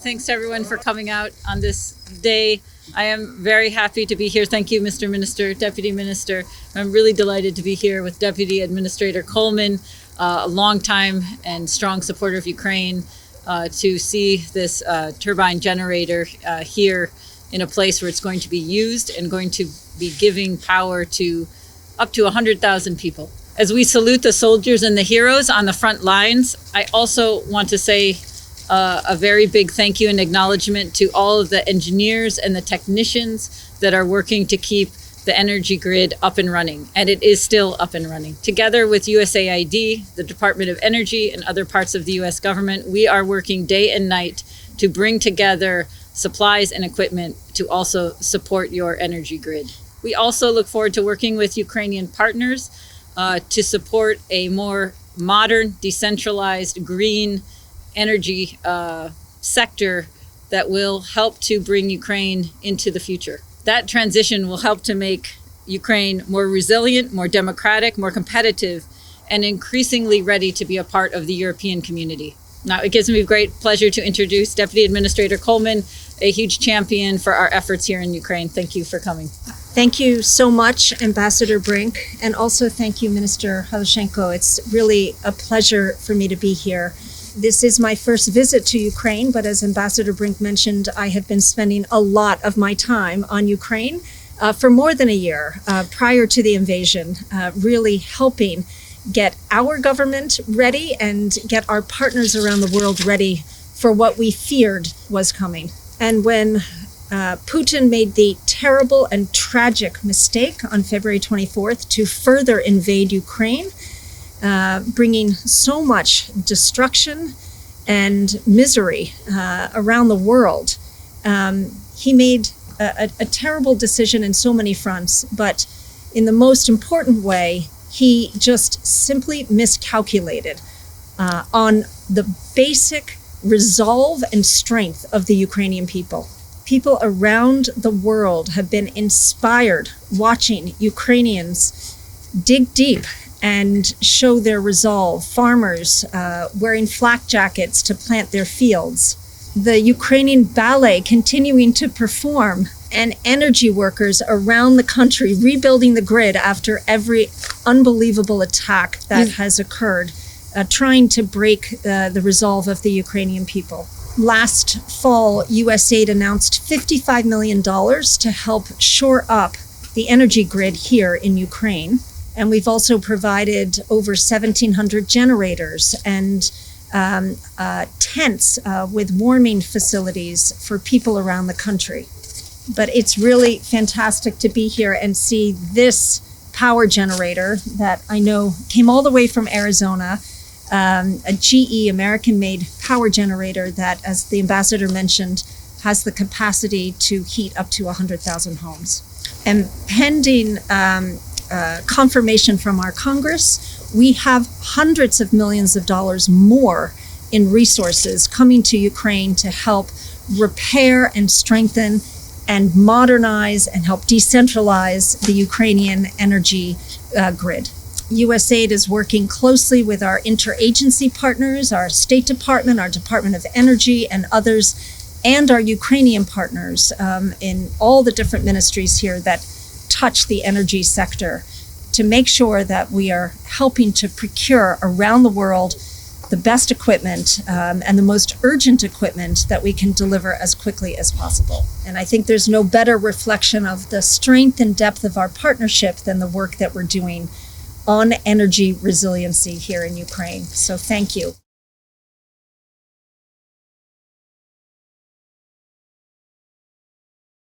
Thanks to everyone for coming out on this day. I am very happy to be here. Thank you, Mr. Minister, Deputy Minister. I'm really delighted to be here with Deputy Administrator Coleman, a long-time and strong supporter of Ukraine, to see this turbine generator here in a place where it's going to be used and going to be giving power to up to 100,000 people. As we salute the soldiers and the heroes on the front lines, I also want to say a very big thank you and acknowledgement to all of the engineers and the technicians that are working to keep the energy grid up and running. And it is still up and running. Together with USAID, the Department of Energy, and other parts of the US government, we are working day and night to bring together supplies and equipment to also support your energy grid. We also look forward to working with Ukrainian partners to support a more modern, decentralized, green energy sector that will help to bring Ukraine into the future. That transition will help to make Ukraine more resilient, more democratic, more competitive, and increasingly ready to be a part of the European community. Now, it gives me great pleasure to introduce Deputy Administrator Coleman, a huge champion for our efforts here in Ukraine. Thank you for coming. Thank you so much, Ambassador Brink, and also thank you, Minister Halushenko. It's really a pleasure for me to be here. This is my first visit to Ukraine, but as Ambassador Brink mentioned, I have been spending a lot of my time on Ukraine for more than a year prior to the invasion, really helping get our government ready and get our partners around the world ready for what we feared was coming. And when Putin made the terrible and tragic mistake on February 24th to further invade Ukraine, bringing so much destruction and misery around the world, he made a terrible decision in so many fronts, but in the most important way, he just simply miscalculated on the basic resolve and strength of the Ukrainian people. People around the world have been inspired watching Ukrainians dig deep and show their resolve. Farmers wearing flak jackets to plant their fields. The Ukrainian ballet continuing to perform, and energy workers around the country rebuilding the grid after every unbelievable attack that has occurred, trying to break the resolve of the Ukrainian people. Last fall, USAID announced $55 million to help shore up the energy grid here in Ukraine. And we've also provided over 1,700 generators and tents with warming facilities for people around the country. But it's really fantastic to be here and see this power generator that I know came all the way from Arizona, a GE American-made power generator that, as the ambassador mentioned, has the capacity to heat up to 100,000 homes. And pending confirmation from our Congress, we have hundreds of millions of dollars more in resources coming to Ukraine to help repair and strengthen and modernize and help decentralize the Ukrainian energy grid. USAID is working closely with our interagency partners, our State Department, our Department of Energy, and others, and our Ukrainian partners in all the different ministries here that touch the energy sector, to make sure that we are helping to procure around the world the best equipment and the most urgent equipment that we can deliver as quickly as possible. And I think there's no better reflection of the strength and depth of our partnership than the work that we're doing on energy resiliency here in Ukraine. So thank you.